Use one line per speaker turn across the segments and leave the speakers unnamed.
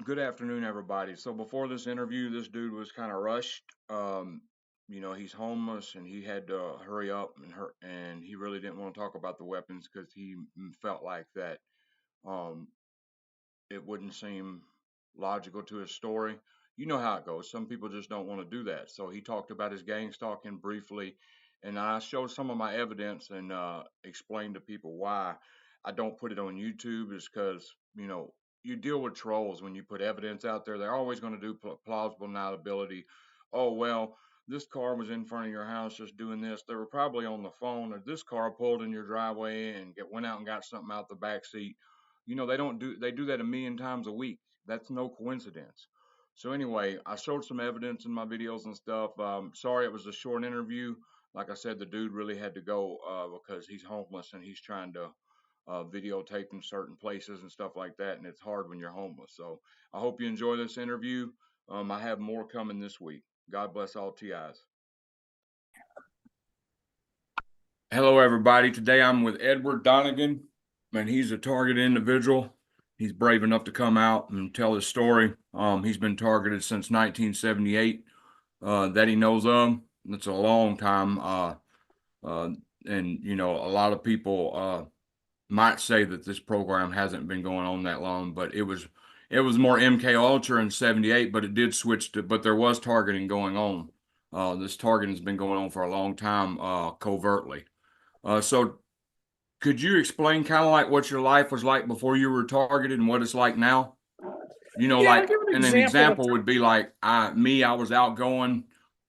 Good afternoon, everybody. So before this interview, this dude was kind of rushed. He's homeless and he had to hurry up and he really didn't want to talk about the weapons because he felt like that um, it wouldn't seem logical to his story. You know how it goes. Some people just don't want to do that. So he talked about his gang stalking briefly, and I showed some of my evidence and explained to people why I don't put it on YouTube. Is because you deal with trolls when you put evidence out there. They're always going to do plausible deniability. Oh well, this car was in front of your house just doing this. They were probably on the phone, or this car pulled in your driveway and went out and got something out the back seat. They do that a million times a week. That's no coincidence. So anyway, I showed some evidence in my videos and stuff. Sorry it was a short interview. Like I said, the dude really had to go because he's homeless and he's trying to videotape in certain places and stuff like that, and it's hard when you're homeless. So I hope you enjoy this interview. I have more coming this week. God bless all TIs. Hello, everybody. Today I'm with Edward Donegan, and he's a targeted individual. He's brave enough to come out and tell his story. He's been targeted since 1978 that he knows of. That's a long time. And a lot of people might say that this program hasn't been going on that long, but it was more MK Ultra in 78, but it did switch but there was targeting going on. This targeting has been going on for a long time, covertly. So could you explain kind of like what your life was like before you were targeted and what it's like now?
Yeah, I'll
Like,
give an
and an
example.
example would be like I was outgoing.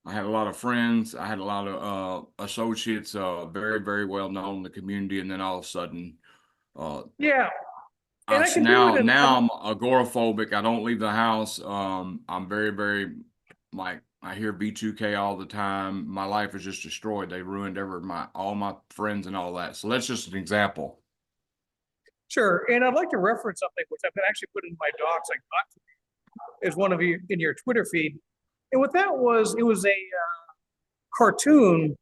I had a lot of friends. I had a lot of associates, very, very well known in the community. And then all of a sudden, uh,
Yeah, and
I
I can do it
now
in
now I'm agoraphobic. I don't leave the house. I'm very, very like I hear B2K all the time. My life is just destroyed. They ruined all my friends and all that. So that's just an example.
sure. And I'd like to reference something which I've been actually put in my docs. I got as one of you in your Twitter feed. And what that was, it was a cartoon,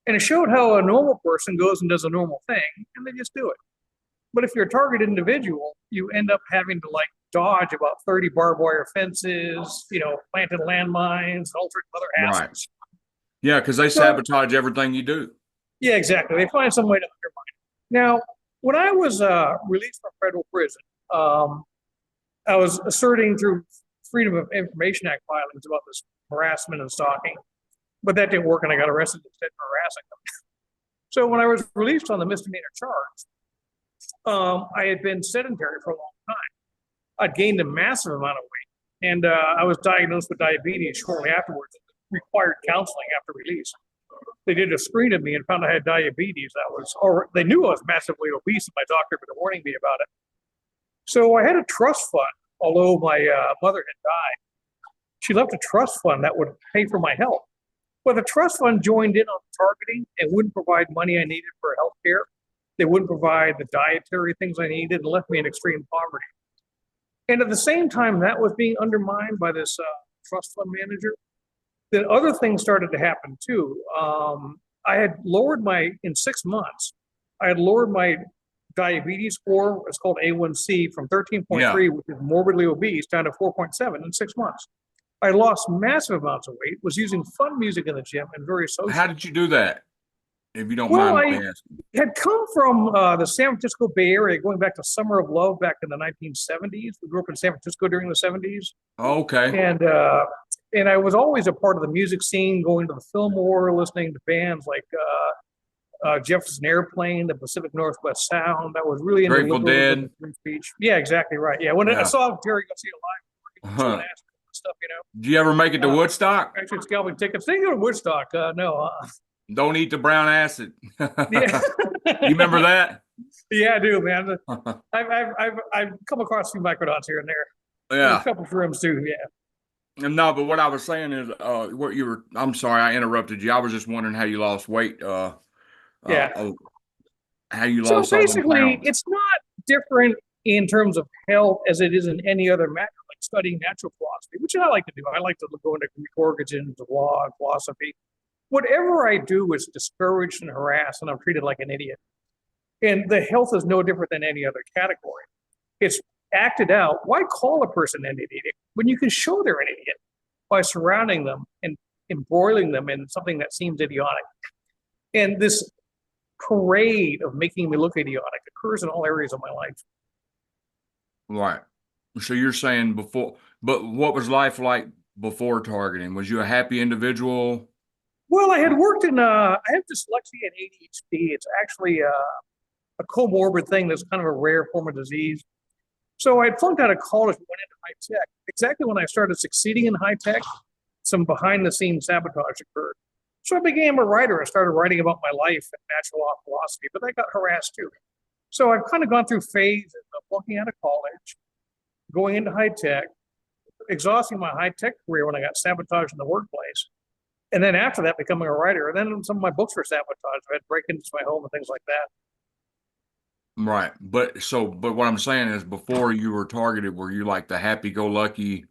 and it showed how a normal person goes and does a normal thing, and they just do it. But if you're a target individual, you end up having to like dodge about 30 barbed wire fences, planted landmines, all sorts of other
Right.
hassles.
Yeah, because they
So
sabotage everything you do.
yeah, exactly. They find some way to undermine. Now, when I was released from federal prison, um, I was asserting through Freedom of Information Act filings about this harassment and stalking, but that didn't work, and I got arrested instead for harassing them. So when I was released on the misdemeanor charge, I had been sedentary for a long time. I'd gained a massive amount of weight, and I was diagnosed with diabetes shortly afterwards. Required counseling after release. They did a screen of me and found I had diabetes. They knew I was massively obese, and my doctor had been warning me about it. So I had a trust fund, although my mother had died. She left a trust fund that would pay for my health. Well, the trust fund joined in on the targeting and wouldn't provide money I needed for health care. They wouldn't provide the dietary things I needed and left me in extreme poverty. And at the same time, that was being undermined by this trust fund manager. Then other things started to happen too. I had lowered in 6 months, I had lowered my diabetes score. It's called A1C from 13.3,
Yeah.
which is morbidly obese, down to 4.7 in 6 months. I lost massive amounts of weight, was using fun music in the gym and very social.
How did you do that? If you don't
Well,
mind
I
me asking.
had come from the San Francisco Bay Area, going back to Summer of Love back in the 1970s. We grew up in San Francisco during the 70s.
Okay.
And I was always a part of the music scene, going to the Fillmore, listening to bands like Jefferson Airplane, the Pacific Northwest Sound. I was really into
Grateful
liberalism
Dead.
and free speech. Yeah, exactly right. Yeah, when I
Yeah.
saw Terry Garcia live,
Uh-huh.
stuff,
Did you ever make it to Woodstock?
actually scalping tickets. They go to Woodstock. No.
Don't eat the brown acid.
Yeah.
You remember that?
Yeah, I do, man. I've come across a few microdonts here and there.
Yeah.
A couple of rims too. Yeah.
No, but what I was saying is, I'm sorry, I interrupted you. I was just wondering how you lost weight.
Yeah.
How you
So
lost all them
basically,
pounds.
it's not different in terms of health as it is in any other matter, like studying natural philosophy, which I like to do. I like to go into Greek origins of law and philosophy. Whatever I do is discouraged and harassed, and I'm treated like an idiot. And the health is no different than any other category. It's acted out, why call a person an idiot when you can show they're an idiot by surrounding them and embroiling them in something that seems idiotic? And this parade of making me look idiotic occurs in all areas of my life.
Right. So you're saying before, but what was life like before targeting? Was you a happy individual?
Well, I had worked in, I have dyslexia and ADHD. It's actually a comorbid thing that's kind of a rare form of disease. So I had flunked out of college and went into high tech. Exactly when I started succeeding in high tech, some behind the scenes sabotage occurred. So I became a writer. I started writing about my life and natural law philosophy, but I got harassed too. So I've kind of gone through phases of flunking out of college, going into high tech, exhausting my high tech career when I got sabotaged in the workplace. And then after that, becoming a writer. And then some of my books were sabotaged. I had break into my home and things like that.
Right. But what I'm saying is before you were targeted, were you like the happy-go-lucky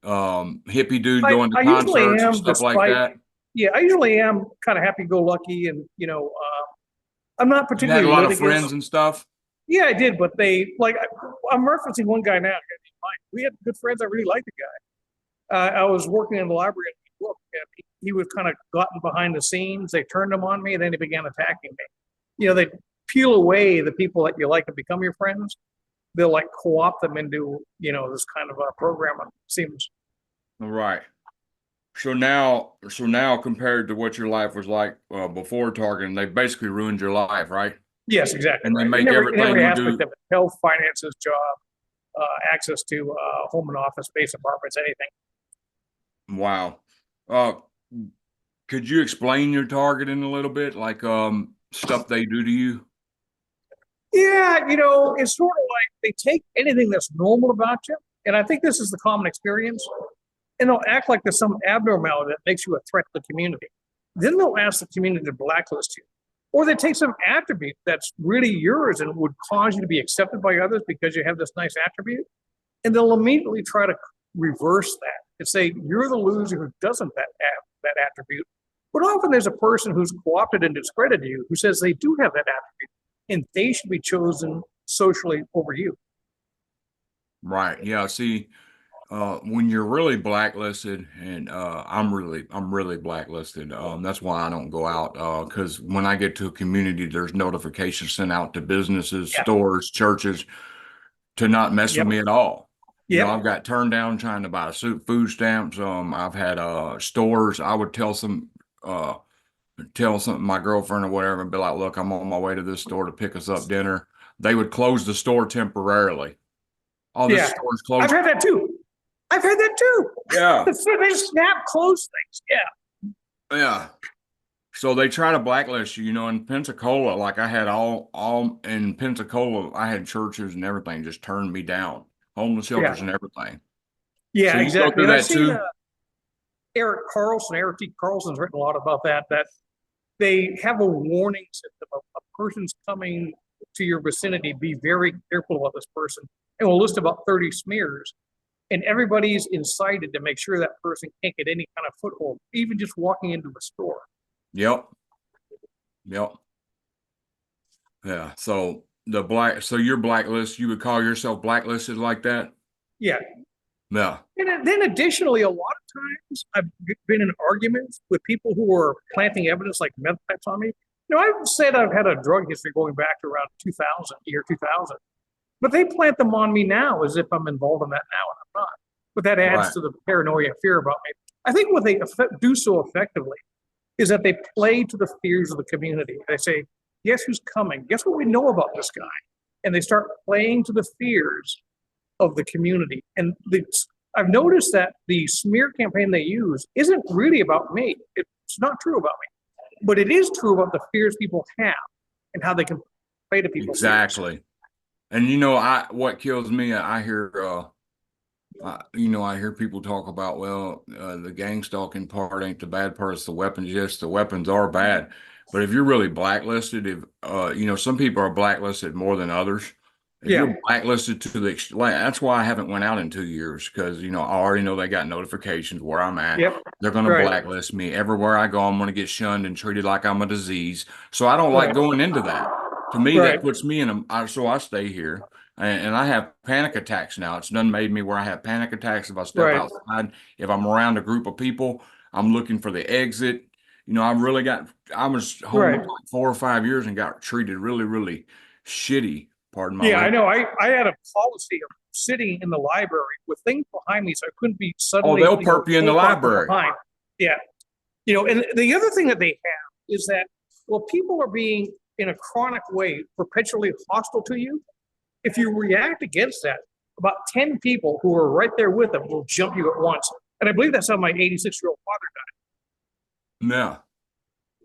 hippie dude going to
I usually
concerts and
am,
stuff like
despite,
that?
yeah, I usually am kind of happy go lucky. And, I'm not
You had a
particularly
lot of
litigious.
friends and stuff?
Yeah, I did, but they, like, I'm referencing one guy now. We had good friends. I really liked the guy. I was working in the library at the book, and he was kind of gotten behind the scenes. They turned him on me, and then he began attacking me. They peel away the people that you like to become your friends. They'll like co-opt them into, this kind of a program. It seems.
Right. So now compared to what your life was like before targeting, they basically ruined your life, right?
Yes, exactly.
And they
Right.
make
In
everything
every
you
aspect
do.
of it: health, finances, job, access to home and office space, apartments, anything.
Wow. Uh, could you explain your targeting a little bit, like stuff they do to you?
Yeah, it's sort of like they take anything that's normal about you, and I think this is the common experience, and they'll act like there's some abnormality that makes you a threat to the community. Then they'll ask the community to blacklist you. Or they take some attribute that's really yours and would cause you to be accepted by others because you have this nice attribute. And they'll immediately try to reverse that and say, you're the loser who doesn't have that attribute. But often there's a person who's co-opted and discredited you who says they do have that attribute and they should be chosen socially over you.
Right. Yeah. See, when you're really blacklisted, and I'm really blacklisted. That's why I don't go out. Because when I get to a community, there's notifications sent out to businesses,
Yeah.
stores, churches to not mess
Yep.
with me at all.
Yep.
I've got turned down trying to buy food stamps. I've had stores. I would tell some my girlfriend or whatever and be like, "Look, I'm on my way to this store to pick us up dinner." They would close the store temporarily. Oh, this
Yeah.
store's
I've
closed.
had that too. I've had that too.
Yeah.
They snap close things. Yeah.
Yeah. So they try to blacklist you, in Pensacola, like I had all in Pensacola, I had churches and everything just turned me down, homeless
Yeah.
shelters and everything. So
Yeah,
you go
exactly.
through
And I've
that
seen
too?
Eric T. Carlson's written a lot about that, that they have a warning system of a person's coming to your vicinity. Be very careful about this person. And we'll list about 30 smears. And everybody's incited to make sure that person can't get any kind of foothold, even just walking into a store.
Yep. Yep. Yeah. So you're blacklisted. You would call yourself blacklisted like that?
Yeah.
Yeah.
And then additionally, a lot of times I've been in arguments with people who are planting evidence like meth types on me. I've said I've had a drug history going back to around 2000, year 2000, but they plant them on me now as if I'm involved in that now, and I'm not. But that adds
Right.
to the paranoia and fear about me. I think what they do so effectively is that they play to the fears of the community. They say, guess who's coming? Guess what we know about this guy? And they start playing to the fears of the community. And I've noticed that the smear campaign they use isn't really about me. It's not true about me, but it is true about the fears people have and how they can play to people's fears.
Exactly. And what kills me, I hear I hear people talk about, well, the gang stalking part ain't the bad part, it's the weapons. Yes, the weapons are bad. But if you're really blacklisted, if some people are blacklisted more than others. If
Yeah.
you're blacklisted to the that's why I haven't went out in 2 years, because I already know they got notifications where I'm at.
Yep.
They're going to
Right.
blacklist me everywhere I go. I'm going to get shunned and treated like I'm a disease. So I don't
Right.
like going into that. To me,
Right.
that puts me in so I stay here. and I have panic attacks now. It's done made me where I have panic attacks if I step
Right.
outside. If I'm around a group of people, I'm looking for the exit. I was homeless
Right.
like 4 or 5 years and got treated really, really shitty. Pardon my
Yeah, I
language.
know. I had a policy of sitting in the library with things behind me so I couldn't be
Oh,
suddenly,
they'll perp you in the
pulled on from
library.
behind. Yeah. And the other thing that they have is that, well, people are being in a chronic way perpetually hostile to you. If you react against that, about 10 people who are right there with them will jump you at once. And I believe that's how my 86-year-old father
Yeah.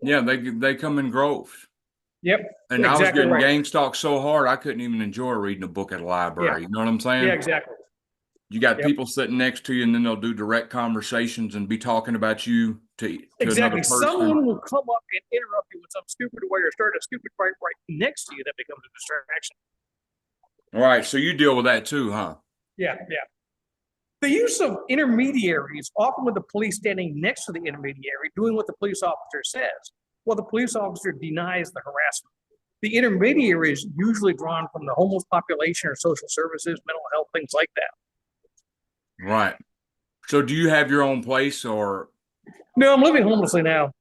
Yeah, they come in groves.
died. Yep,
And I was
exactly
getting
right.
gang stalked so hard I couldn't even enjoy reading a book at a
Yeah,
library. You know what I'm
yeah,
saying?
exactly.
You got
Yep,
people sitting next to you, and then they'll do direct conversations and be talking about you to another
exactly.
person.
Someone will come up and interrupt you with some stupid way or start a stupid fight right next to you that becomes a distraction.
All right, so you deal with that too, huh?
Yeah, yeah. The use of intermediaries, often with the police standing next to the intermediary, doing what the police officer says, while the police officer denies the harassment. The intermediary is usually drawn from the homeless population or social services, mental health, things like that.
Right. So do you have your own place or
No, I'm living homelessly now.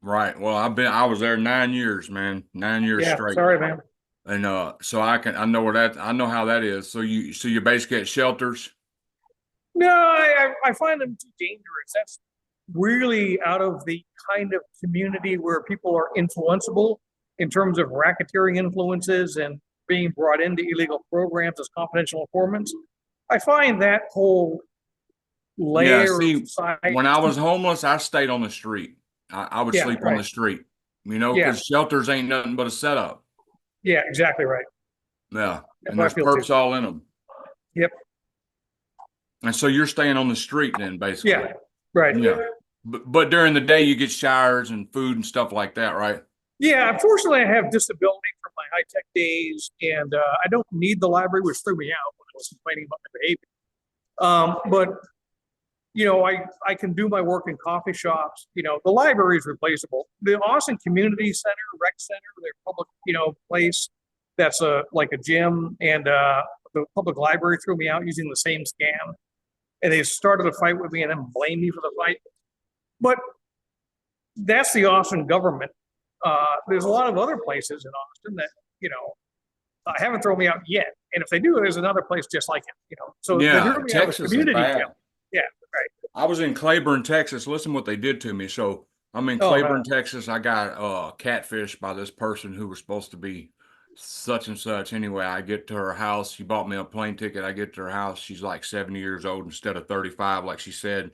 right? Well, I was there 9 years, man. 9 years
Yeah,
straight.
sorry, man.
And so I know how that is. So you're basically at shelters.
No, I find them too dangerous. That's really out of the kind of community where people are influenceable in terms of racketeering influences and being brought into illegal programs as confidential informants. I find that whole
Yeah,
layer of
see,
society.
when I was homeless, I stayed on the street. I would
Yeah,
sleep on
right.
the street,
Yeah,
because shelters ain't nothing but a setup.
yeah, exactly right.
Yeah,
That's
and
what I
there's
feel too.
perps all in them.
Yep.
And so you're staying on the street then, basically.
Yeah, right.
Yeah. But during the day, you get showers and food and stuff like that, right?
Yeah, unfortunately, I have disability from my high tech days, and I don't need the library, which threw me out when I was complaining about my behavior. But I can do my work in coffee shops. The library is replaceable. The Austin Community Center, Rec Center, their public, place that's like a gym, and the public library threw me out using the same scam, and they started a fight with me and then blamed me for the fight. But that's the Austin government. There's a lot of other places in Austin that haven't thrown me out yet, and if they do, there's another place just like it. So they
Yeah,
threw me out of
Texas is
community
bad.
gym. Yeah, right.
I was in Claiborne, Texas. Listen what they did to me. So I'm in
Oh no.
Claiborne, Texas. I got catfish by this person who was supposed to be such and such. Anyway, I get to her house. She bought me a plane ticket. I get to her house. She's like 70 years old instead of 35, like she said.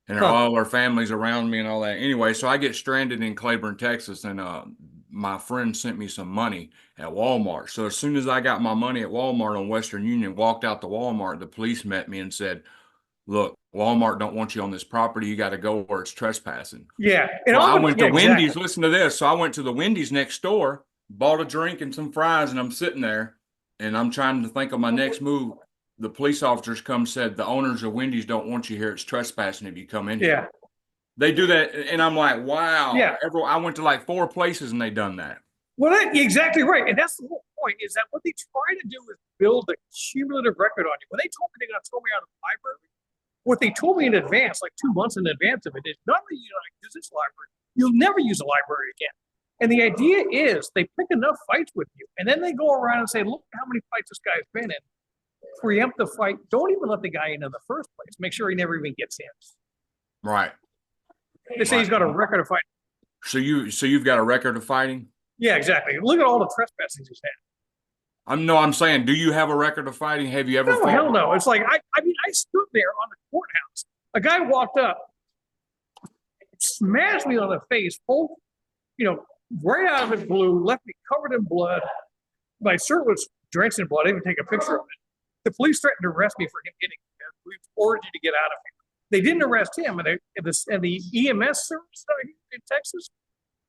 And
Huh.
all her family's around me and all that. Anyway, so I get stranded in Claiborne, Texas, and my friend sent me some money at Walmart. So as soon as I got my money at Walmart on Western Union, walked out to Walmart, the police met me and said, "Look, Walmart don't want you on this property. You got to go where it's trespassing."
Yeah, and
So I
often,
went
yeah,
to
exactly.
Wendy's. Listen to this. So I went to the Wendy's next door, bought a drink and some fries, and I'm sitting there, and I'm trying to think of my next move. The police officers come and said the owners of Wendy's don't want you here. It's trespassing if you come in here.
Yeah,
They do that, and I'm like, wow.
yeah.
I went to like 4 places, and they done that.
Well, exactly right, and that's the whole point. Is that what they try to do is build a cumulative record on you. When they told me they're going to throw me out of the library, what they told me in advance, like 2 months in advance of it, is not that you use this library, you'll never use a library again. And the idea is they pick enough fights with you, and then they go around and say, look how many fights this guy's been in. Preempt the fight. Don't even let the guy in the first place. Make sure he never even gets in.
Right.
They say he's got a record of fighting.
So you've got a record of fighting?
Yeah, exactly. Look at all the trespassing he's had.
I'm saying, do you have a record of fighting? Have you ever
No,
fought?
hell no. It's like I stood there on the courthouse. A guy walked up, smashed me on the face, full, right out of the blue, left me covered in blood. My shirt was drenched in blood. I didn't even take a picture of it. The police threatened to arrest me for him getting there. We ordered you to get out of here. They didn't arrest him, and the EMS service in Texas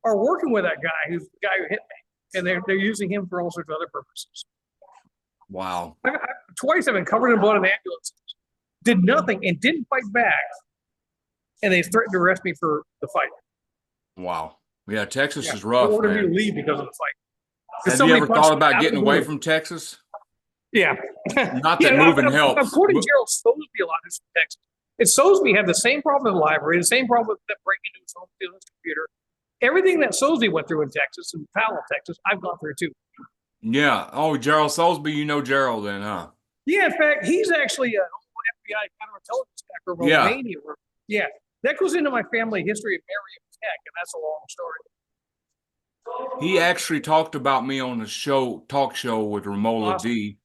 are working with that guy who's the guy who hit me, and they're using him for all sorts of other purposes.
Wow.
Twice I've been covered in blood in ambulances, did nothing, and didn't fight back, and they threatened to arrest me for the fight.
Wow. Yeah, Texas is
They
rough,
ordered me to
man.
leave because of the fight.
Have you ever thought about getting away from Texas?
Yeah.
Not
Yeah,
that moving
I'm
helps,
quoting
but
Gerald Soseby a lot in Texas. And Soseby had the same problem in the library, the same problem with that breaking into his home stealing his computer. Everything that Soseby went through in Texas and Powell, Texas, I've gone through too.
yeah. Oh, Gerald Salisbury, you know Gerald then, huh?
Yeah, in fact, he's actually an FBI counterintelligence guy from
Yeah.
Romania. Yeah, that goes into my family history of Mariam Tech, and that's a long story.
He actually talked about me on the talk show with Romola
Awesome.
D.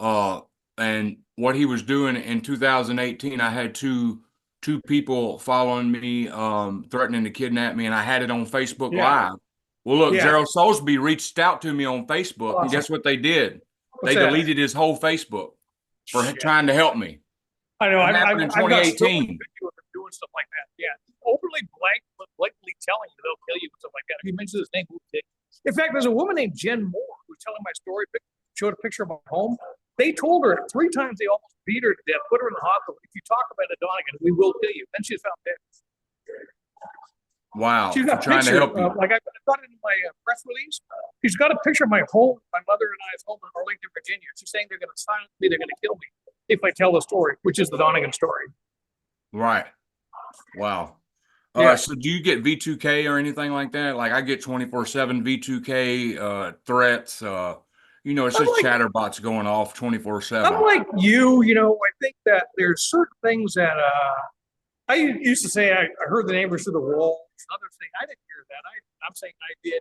Uh, and what he was doing in 2018, I had two people following me, threatening to kidnap me, and I had it on Facebook
Yeah,
Live. Well, look,
yeah,
Gerald Salisbury reached out to me on Facebook, and
awesome.
guess what they did?
What's
They
that?
deleted his whole Facebook for
Shit.
trying to help me.
I know.
That happened in
I've got so many
2018.
videos of doing stuff like that. Yeah, openly blatantly telling you they'll kill you and stuff like that. If you mention his name, who did? In fact, there's a woman named Jen Moore who was telling my story. Showed a picture of my home. They told her 3 times they almost beat her to death, put her in the hospital. If you talk about a Donegan, we will kill you. Then she's found dead.
Wow,
She's
for
got a
trying to
picture,
help you.
like I got it in my press release. She's got a picture of my home, my mother and I's home in Arlington, Virginia. She's saying they're going to silence me, they're going to kill me if I tell the story, which is the Donegan story.
Right. Wow.
Yeah.
So do you get V2K or anything like that? Like I get 24/7 V2K threats. It's
I'm
just
like,
chatterbots going off
I'm
24/7.
like I think that there's certain things that I used to say I heard the neighbors through the walls. Others say I didn't hear that. I'm saying I did.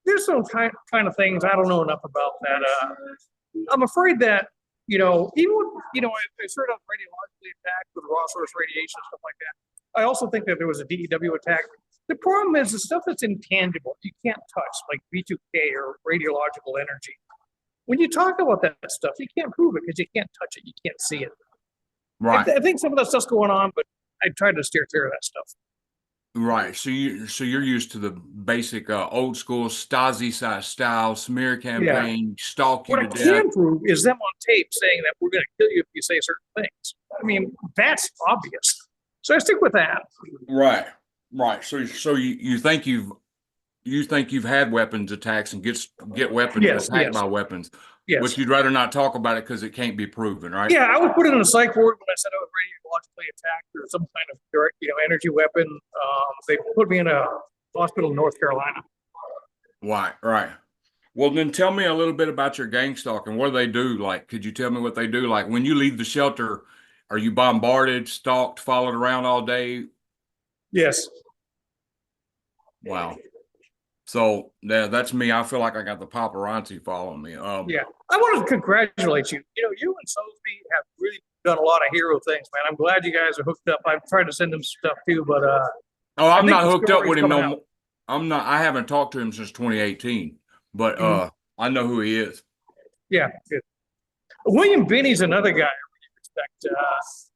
There's some kind of things I don't know enough about that. I'm afraid that even when, I started out radiologically attacked with raw source radiation and stuff like that. I also think that there was a DEW attack. The problem is the stuff that's intangible, you can't touch, like V2K or radiological energy. When you talk about that stuff, you can't prove it because you can't touch it, you can't see it.
Right.
I think some of that stuff's going on, but I tried to steer clear of that stuff.
Right. So you're used to the basic old school Stasi style smear
Yeah.
campaign, stalk you
What
to
I
death.
can prove is them on tape saying that we're going to kill you if you say certain things. I mean, that's obvious. So I stick with that.
Right. Right. So you think you've had weapons attacks and get weapons
Yes,
attacked
yes,
by weapons,
yes.
but you'd rather not talk about it because it can't be proven, right?
Yeah, I was put in a psych ward when I said I was radiologically attacked or some kind of direct, energy weapon. They put me in a hospital in North Carolina.
Right, right. Well, then tell me a little bit about your gang stalking. What do they do? Like, could you tell me what they do? Like, when you leave the shelter, are you bombarded, stalked, followed around all day?
Yes.
Wow. So yeah, that's me. I feel like I got the paparazzi following me.
Yeah. I want to congratulate you. You and Soseby have really done a lot of hero things, man. I'm glad you guys are hooked up. I've tried to send them stuff too, but
Oh,
I
I'm
think
not
the
hooked up
story's
with him
coming
no
out.
more. I'm not. I haven't talked to him since 2018, but
Mhm.
I know who he is.
Yeah, good. William Binney's another guy I really respect.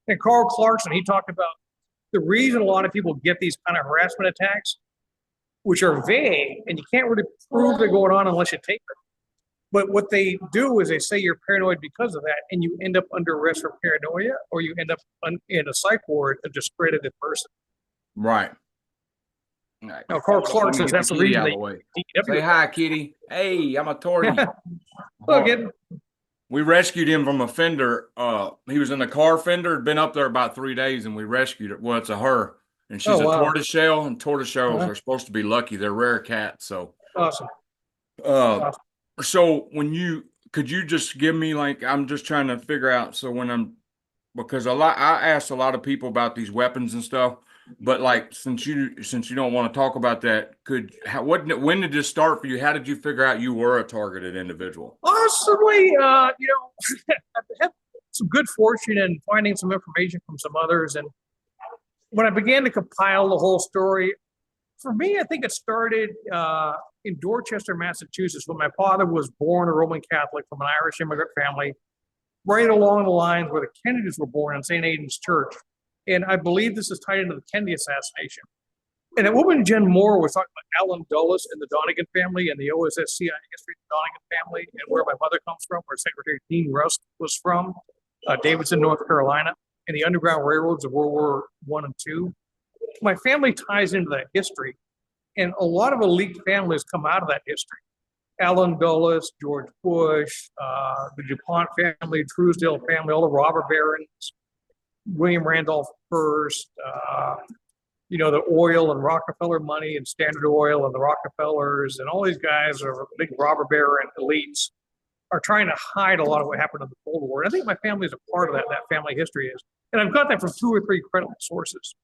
And Carl Clarkson, he talked about the reason a lot of people get these kind of harassment attacks, which are vague, and you can't really prove they're going on unless you tape it. But what they do is they say you're paranoid because of that, and you end up under arrest for paranoia, or you end up in a psych ward, a discredited person.
Right. Right.
Now, Carl
Hold on, let
Clark
me
says
get the
that's the
kitty
reason
out of
they
the way.
DW.
Say hi, kitty. Hey, I'm a tortie.
Look, it,
We rescued him from a fender. He was in a car fender, had been up there about 3 days, and we rescued it. Well, it's a her, and she's
oh
a
wow,
tortoiseshell, and tortoiseshells
uh-huh.
are supposed to be lucky. They're rare cats. So,
Awesome.
uh,
Awesome.
so could you just give me like I'm just trying to figure out. So because I asked a lot of people about these weapons and stuff, but like since you don't want to talk about that, when did this start for you? How did you figure out you were a targeted individual?
Possibly, I've had some good fortune in finding some information from some others, and when I began to compile the whole story, for me, I think it started in Dorchester, Massachusetts, when my father was born a Roman Catholic from an Irish immigrant family, right along the lines where the Kennedys were born in St. Aidan's Church. And I believe this is tied into the Kennedy assassination. And that woman, Jen Moore, was talking about Alan Dulles and the Donegan family and the OSS CIA history of the Donegan family and where my mother comes from, where Secretary Dean Rusk was from, Davidson, North Carolina, and the Underground Railroads of World War I and II. My family ties into that history, and a lot of elite families come out of that history. Allen Dulles, George Bush, the DuPont family, Truesdale family, all the robber barons, William Randolph Hearst, the oil and Rockefeller money and Standard Oil and the Rockefellers and all these guys are big robber baron elites are trying to hide a lot of what happened in the Cold War. And I think my family is a part of that. That family history is, and I've got that from 2 or 3 credible sources.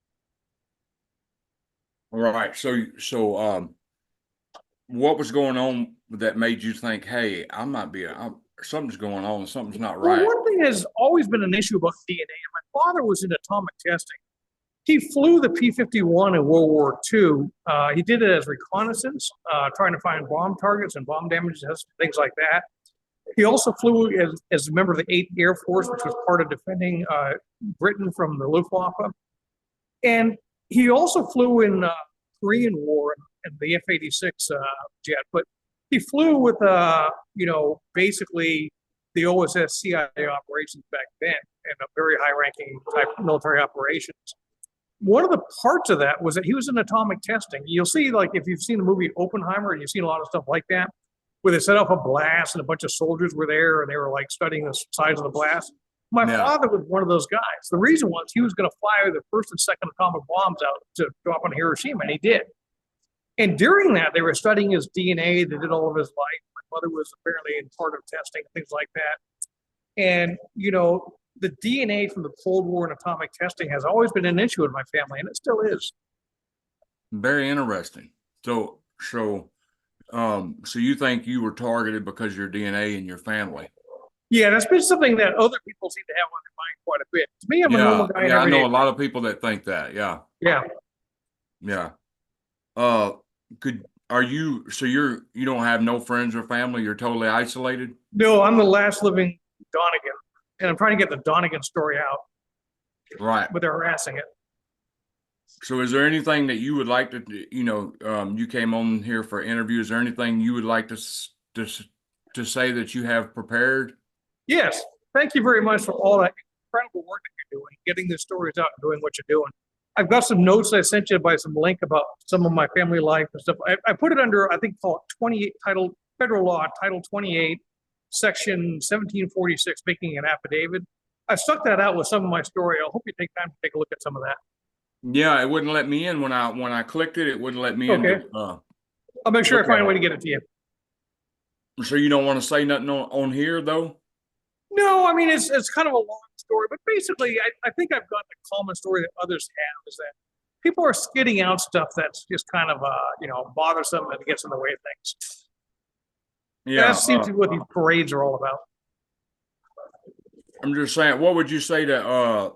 Right. So, what was going on that made you think, hey, something's going on, something's not right?
Well, one thing has always been an issue about DNA. My father was in atomic testing. He flew the P-51 in World War II. He did it as reconnaissance, trying to find bomb targets and bomb damages, things like that. He also flew as a member of the 8th Air Force, which was part of defending Britain from the Luftwaffe. And he also flew in Korean War and the F-86 jet. But he flew with, basically the OSS CIA operations back then and a very high-ranking type military operations. One of the parts of that was that he was in atomic testing. You'll see, like, if you've seen the movie Oppenheimer and you've seen a lot of stuff like that, where they set off a blast and a bunch of soldiers were there and they were like studying the size of the blast. My father was one of those guys. The reason was he was going to fire the first and second atomic bombs out to drop on Hiroshima, and he did. And during that, they were studying his DNA. They did all of his life. My mother was apparently in part of testing, things like that. And, the DNA from the Cold War and atomic testing has always been an issue in my family, and it still is.
Very interesting. So you think you were targeted because of your DNA in your family?
Yeah, that's been something that other people seem to have on their mind quite a bit. To me, I'm a normal guy.
Yeah, I know a lot of people that think that. Yeah.
Yeah.
Yeah. You don't have no friends or family? You're totally isolated?
No, I'm the last living Donegan, and I'm trying to get the Donegan story out.
Right.
But they're harassing it.
So is there anything that you would like to, you came on here for interview. Is there anything you would like to say that you have prepared?
Yes. Thank you very much for all that incredible work that you're doing, getting the stories out and doing what you're doing. I've got some notes I sent you by some link about some of my family life and stuff. I put it under, I think, called 28 title, federal law, Title 28, Section 1746, making an affidavit. I stuck that out with some of my story. I hope you take time to take a look at some of that.
Yeah, it wouldn't let me in when I clicked it. It wouldn't let me in.
Okay. I'll make sure I find a way to get it to you.
So you don't want to say nothing on here, though?
No, I mean, it's kind of a long story, but basically, I think I've got the common story that others have is that people are skidding out stuff that's just kind of, bothersome and gets in the way of things. Yeah, that seems to be what these parades are all about.
I'm just saying, what would you say to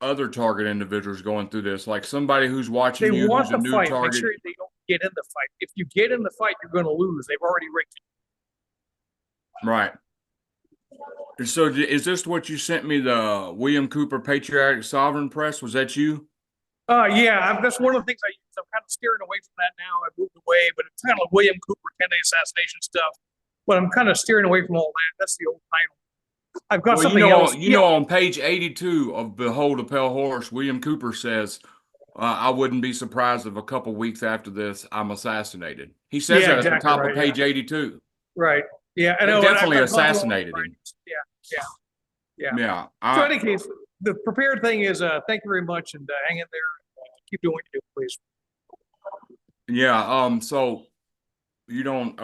other target individuals going through this? Like somebody who's watching you, who's a new target.
Make sure they don't get in the fight. If you get in the fight, you're going to lose. They've already rigged it.
Right. So is this what you sent me, the William Cooper Patriotic Sovereign Press? Was that you?
Yeah, that's one of the things I use. I'm kind of steering away from that now. I moved away, but it's kind of like William Cooper Kennedy assassination stuff. But I'm kind of steering away from all that. That's the old title. I've got something else.
On page 82 of Behold a Pale Horse, William Cooper says, I wouldn't be surprised if a couple weeks after this, I'm assassinated. He says that at the top of page 82.
Right. Yeah. I know.
Definitely assassinated him.
Yeah. So in any case, the prepared thing is thank you very much and hang in there. Keep doing what you do, please.
Yeah. So you don't.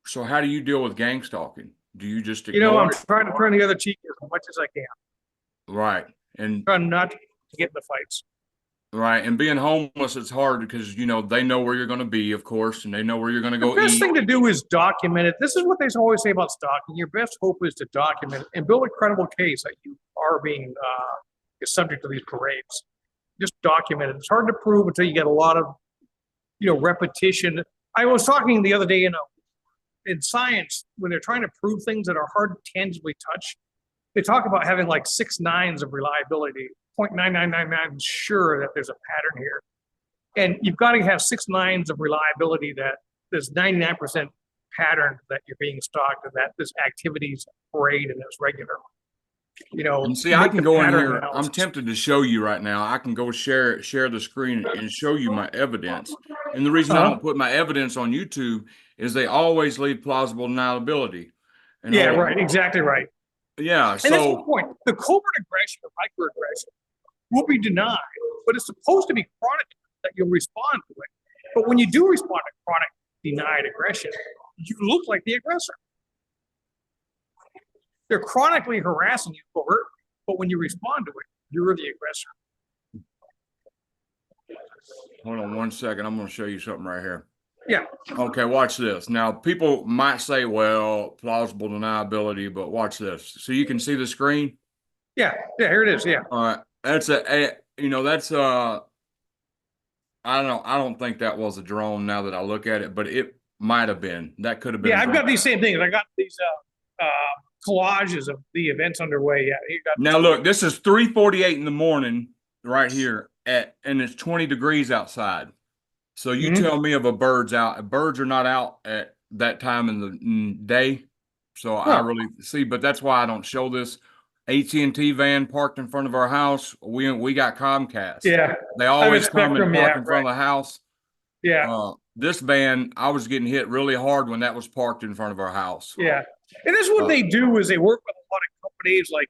So how do you deal with gang stalking? Do you just ignore
I'm trying to turn the other cheek as much as I can.
Right. And
trying not to get in the fights.
Right. And being homeless, it's hard because, they know where you're going to be, of course, and they know where you're going to go eat.
The best thing to do is document it. This is what they always say about stalking. Your best hope is to document it and build a credible case that you are being subject to these parades. Just document it. It's hard to prove until you get a lot of, repetition. I was talking the other day, in science, when they're trying to prove things that are hard to tangibly touch, they talk about having like 6 nines of reliability, 0.9999 sure that there's a pattern here. And you've got to have 6 nines of reliability that there's 99% pattern that you're being stalked and that this activity is parade and it's regular.
And see, I can go in here. I'm tempted to show you right now. I can go share the screen and show you my evidence. And the reason I don't put my evidence on YouTube is they always leave plausible deniability. And
Yeah, right. Exactly right.
Yeah.
And that's the
So
point. The covert aggression or microaggression will be denied, but it's supposed to be chronic that you'll respond to it. But when you do respond to chronic denied aggression, you look like the aggressor. They're chronically harassing you covertly, but when you respond to it, you're the aggressor.
hold on one second. I'm going to show you something right here.
Yeah.
Okay, watch this. Now, people might say, well, plausible deniability, but watch this. So you can see the screen?
Yeah. Yeah, here it is. Yeah.
All right. That's that's I don't think that was a drone now that I look at it, but it might have been. That could have been.
Yeah, I've got these same things. I got these collages of the events underway. Yeah.
Now look, this is 3:48 in the morning right here and it's 20 degrees outside. So you tell me if a bird's out. Birds are not out at that time in the day. So I really see, but that's why I don't show this. AT&T van parked in front of our house. We got Comcast.
Yeah.
They always come
Spectrum,
and park in front of the house.
Yeah.
This van, I was getting hit really hard when that was parked in front of our house.
Yeah. And that's what they do is they work with a lot of companies like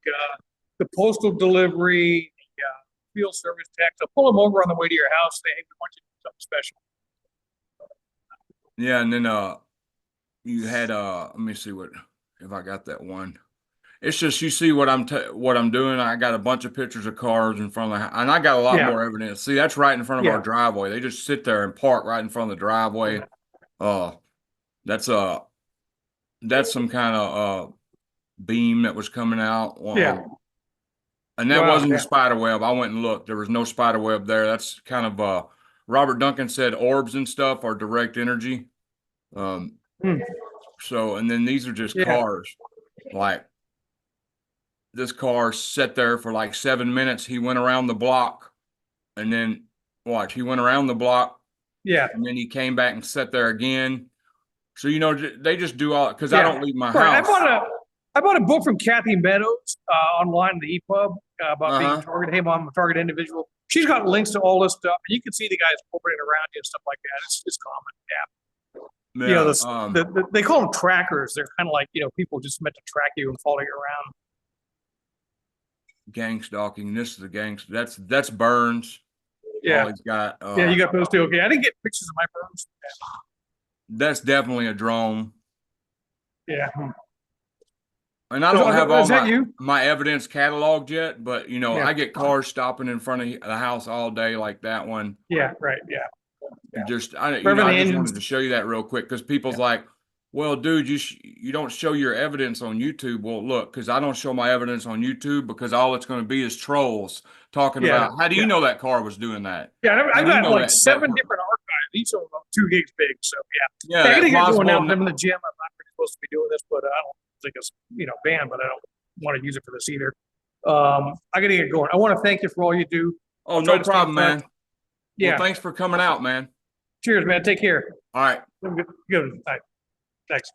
the postal delivery, the field service tech. They'll pull them over on the way to your house. They want you to do something special.
Yeah, and then you had let me see if I got that one. It's just you see what I'm doing. I got a bunch of pictures of cars in front of the house, and I got a lot more evidence. See, that's right in front of our driveway. They just sit there and park right in front of the driveway. That's some kind of beam that was coming out. And that wasn't the spider web. I went and looked. There was no spider web there. That's kind of Robert Duncan said orbs and stuff are direct energy. So, and then these are just cars. Like this car sat there for like 7 minutes. He went around the block and then he went around the block. Yeah. And then he came back and sat there again. So, they just do all, because I don't leave my house.
I bought a book from Kathy Meadows online in the EPUB about being targeted. Hey, I'm a target individual. She's got links to all this stuff. And you can see the guys orbiting around you and stuff like that. It's common. Yeah. They call them trackers. They're kind of like, people just meant to track you and follow you around.
Gang stalking. This is a gang. That's Burns.
Yeah.
He's got.
You got those too. Okay. I didn't get pictures of my Burns.
That's definitely a drone.
Yeah.
And I don't have all my evidence cataloged yet, but I get cars stopping in front of the house all day like that one.
Yeah, right. Yeah.
I just wanted to show you that real quick because people's like, well, dude, you don't show your evidence on YouTube. Well, look, because I don't show my evidence on YouTube because all it's going to be is trolls talking about how do you know that car was doing that?
Yeah, I've got like 7 different archives. Each of them about 2 gigs big. So yeah, I gotta get going now. I'm in the gym. I'm not really supposed to be doing this, but I don't think it's banned. But I don't want to use it for this either. I gotta get going. I want to thank you for all you do.
Oh, no problem, man.
Yeah,
well, thanks for coming out, man.
Cheers, man. Take care.
All right.
Good. All right. Thanks.